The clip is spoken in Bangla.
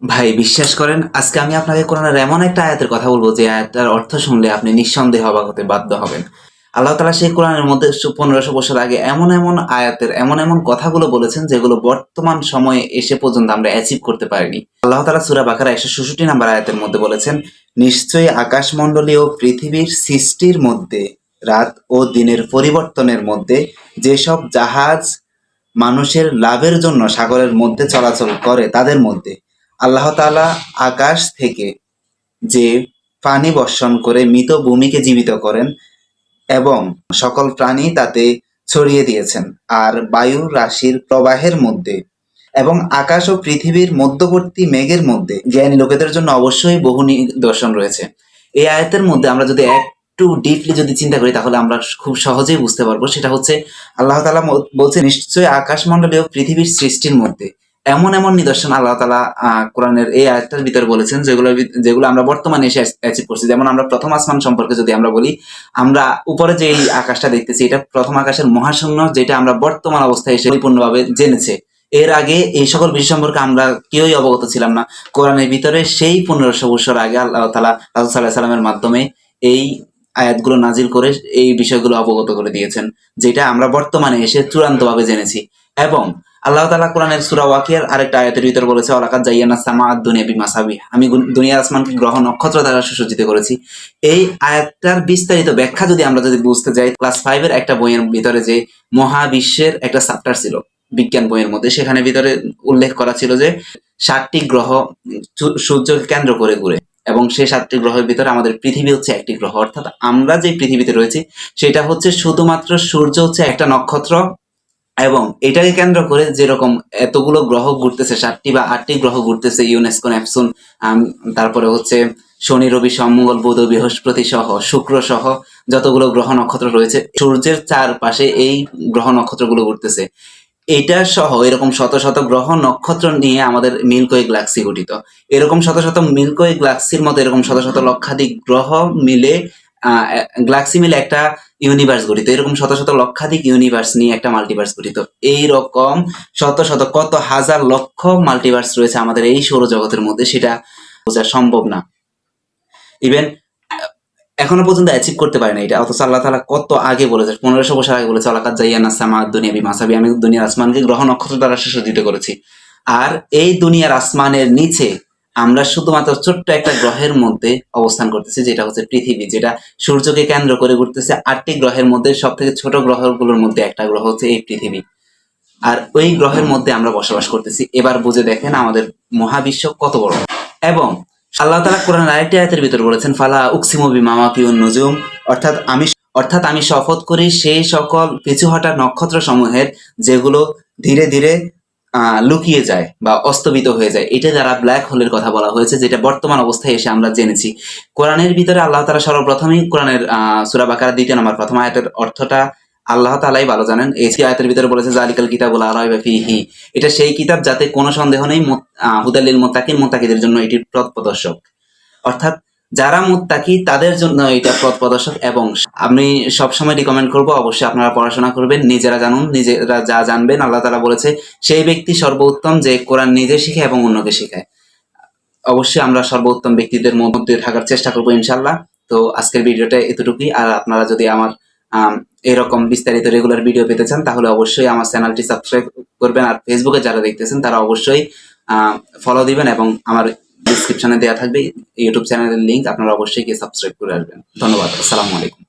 ভাই বিশ্বাস করেন, আজকে আমি আপনাকে কোরআনের এমন একটা আয়াতের কথা বলবো যে আয়াতটার অর্থ শুনলে আপনি নিঃসন্দেহে অবাক হতে বাধ্য হবেন। আল্লাহ তাআলা সেই কোরআনের মধ্যে 1500 বছর আগে এমন এমন আয়াতের এমন এমন কথাগুলো বলেছেন যেগুলো বর্তমান সময়ে এসে পর্যন্ত আমরা অ্যাচিভ করতে পারিনি। আল্লাহ তাআলা সূরা বাকারা 166 নম্বর আয়াতের মধ্যে বলেছেন, নিশ্চয়ই আকাশমণ্ডলী ও পৃথিবীর সৃষ্টির মধ্যে, রাত ও দিনের পরিবর্তনের মধ্যে যেসব জাহাজ মানুষের লাভের জন্য সাগরের মধ্যে চলাচল করে তাদের মধ্যে আল্লাহ তাআলা আকাশ থেকে যে পানি বর্ষণ করে মৃত ভূমিকে জীবিত করেন এবং সকল প্রাণী তাতে ছড়িয়ে দিয়েছেন। আর বায়ু রাশির প্রবাহের মধ্যে এবং আকাশ ও পৃথিবীর মধ্যবর্তী মেঘের মধ্যে জ্ঞানী লোকেদের জন্য অবশ্যই বহু নিদর্শন রয়েছে। এই আয়াতের মধ্যে আমরা যদি একটু ডিপলি যদি চিন্তা করি তাহলে আমরা খুব সহজেই বুঝতে পারবো। সেটা হচ্ছে আল্লাহ তাআলা বলছে, নিশ্চয়ই আকাশমণ্ডলী ও পৃথিবীর সৃষ্টির মধ্যে এমন এমন নিদর্শন আল্লাহ তাআলা কোরআনের এই আয়াতটার ভিতরে বলেছেন যেগুলো আমরা বর্তমানে এসে অ্যাচিভ করছি। যেমন আমরা প্রথম আসমান সম্পর্কে যদি আমরা বলি, আমরা উপরে যে এই আকাশটা দেখতেছি এটা প্রথম আকাশের মহাশূন্য, যেটা আমরা বর্তমান অবস্থায় এসে পরিপূর্ণভাবে জেনেছে। এর আগে এই সকল বিষয় সম্পর্কে আমরা কেউই অবগত ছিলাম না। কোরআনের ভিতরে সেই 1500 বছর আগে আল্লাহ তাআলা রাসূল সাল্লাল্লাহু আলাইহি সাল্লামের মাধ্যমে এই আয়াতগুলো নাজিল করে এই বিষয়গুলো অবগত করে দিয়েছেন, যেটা আমরা বর্তমানে এসে চূড়ান্তভাবে জেনেছি। এবং আল্লাহ তাআলা কোরআনের সূরা ওয়াকিয়ার আরেকটা আয়াতের ভিতরে বলেছে, ওয়ালাকাদ জায়্যানা সামা আদ-দুনিয়া বিমাসাবিহ, আমি দুনিয়ার আসমানকে গ্রহ নক্ষত্র দ্বারা সুসজ্জিত করেছি। এই আয়াতটার বিস্তারিত ব্যাখ্যা যদি বুঝতে যাই, ক্লাস 5 এর একটা বইয়ের ভিতরে যে মহাবিশ্বের একটা চ্যাপ্টার ছিল বিজ্ঞান বইয়ের মধ্যে, সেখানে ভিতরে উল্লেখ করা ছিল যে 7টি গ্রহ সূর্যকে কেন্দ্র করে ঘুরে এবং সেই 7টি গ্রহের ভিতরে আমাদের পৃথিবী হচ্ছে একটি গ্রহ। অর্থাৎ আমরা যে পৃথিবীতে রয়েছি সেটা হচ্ছে শুধুমাত্র সূর্য হচ্ছে একটা নক্ষত্র এবং এটাকে কেন্দ্র করে যেরকম এতগুলো গ্রহ ঘুরতেছে, 7টি বা 8টি গ্রহ ঘুরতেছে, ইউনেস্কো, নেপচুন, তারপরে হচ্ছে শনি, রবি, সোম, মঙ্গল, বুধ, বৃহস্পতি সহ, শুক্র সহ যতগুলো গ্রহ নক্ষত্র রয়েছে, সূর্যের চারপাশে এই গ্রহ নক্ষত্রগুলো ঘুরতেছে। এটা সহ এরকম শত শত গ্রহ নক্ষত্র নিয়ে আমাদের মিল্কওয়ে গ্যালাক্সি গঠিত। এরকম শত শত মিল্কওয়ে গ্যালাক্সির মতো এরকম শত শত লক্ষাধিক গ্রহ মিলে গ্যালাক্সি মিলে একটা ইউনিভার্স গঠিত। এরকম শত শত লক্ষাধিক ইউনিভার্স নিয়ে একটা মাল্টিভার্স গঠিত। এইরকম শত শত কত হাজার লক্ষ মাল্টিভার্স রয়েছে আমাদের এই সৌরজগতের মধ্যে, সেটা বোঝা সম্ভব না। ইভেন এখনো পর্যন্ত অ্যাচিভ করতে পারে না এটা, অথচ আল্লাহ তাআলা কত আগে বলেছে, 1500 বছর আগে বলেছে, ওয়ালাকাদ জায়্যানা সামা আদ-দুনিয়া বিমাসাবিহ, আমি দুনিয়ার আসমানকে গ্রহ নক্ষত্র দ্বারা সুসজ্জিত করেছি। আর এই দুনিয়ার আসমানের নিচে আমরা শুধুমাত্র ছোট্ট একটা গ্রহের মধ্যে অবস্থান করতেছি, যেটা হচ্ছে পৃথিবী, যেটা সূর্যকে কেন্দ্র করে ঘুরতেছে। 8টি গ্রহের মধ্যে সব থেকে ছোট গ্রহগুলোর মধ্যে একটা গ্রহ হচ্ছে এই পৃথিবী, আর ওই গ্রহের মধ্যে আমরা বসবাস করতেছি। এবার বুঝে দেখেন আমাদের মহাবিশ্ব কত বড়। এবং আল্লাহ তাআলা কোরআনের আরেকটি আয়াতের ভিতর বলেছেন, ফালা উকসিমু বিমাওয়াকিউন নুজুম, অর্থাৎ আমি শপথ করি সেই সকল পিছু হটা নক্ষত্র সমূহের যেগুলো ধীরে ধীরে লুকিয়ে যায় বা অস্তমিত হয়ে যায়। এটা দ্বারা ব্ল্যাক হোলের কথা বলা হয়েছে, যেটা বর্তমান অবস্থায় এসে আমরা জেনেছি। কোরআনের ভিতরে আল্লাহ তাআলা সর্বপ্রথমেই কোরআনের সূরা বাকারা 2 নম্বর প্রথম আয়াতের অর্থটা আল্লাহ তাআলাই ভালো জানেন। এই আয়াতের ভিতরে বলেছে, জালিকাল কিতাবুল লা রাইবা ফীহি, এটা সেই কিতাব যাতে কোনো সন্দেহ নেই, হুদাল লিল মুত্তাকিন, মুত্তাকিদের জন্য এটি পথ প্রদর্শক। অর্থাৎ যারা মুত্তাকি তাদের জন্য এটা পথ প্রদর্শক। এবং আমি সবসময় রিকমেন্ড করবো, অবশ্যই আপনারা পড়াশোনা করবেন, নিজেরা জানুন, নিজেরা যা জানবেন আল্লাহ তাআলা বলেছে সেই ব্যক্তি সর্বোত্তম যে কোরআন নিজে শিখে এবং অন্যকে শেখায়। অবশ্যই আমরা সর্বোত্তম ব্যক্তিদের মধ্যে থাকার চেষ্টা করবো ইনশাআল্লাহ। তো আজকের ভিডিওটা এতটুকুই। আর আপনারা যদি আমার এরকম বিস্তারিত রেগুলার ভিডিও পেতে চান তাহলে অবশ্যই আমার চ্যানেলটি সাবস্ক্রাইব করবেন। আর ফেসবুকে যারা দেখতেছেন তারা অবশ্যই ফলো দিবেন এবং আমার ডিসক্রিপশনে দেওয়া থাকবে ইউটিউব চ্যানেলের লিংক, আপনারা অবশ্যই গিয়ে সাবস্ক্রাইব করে আসবেন। ধন্যবাদ। আসসালামু আলাইকুম।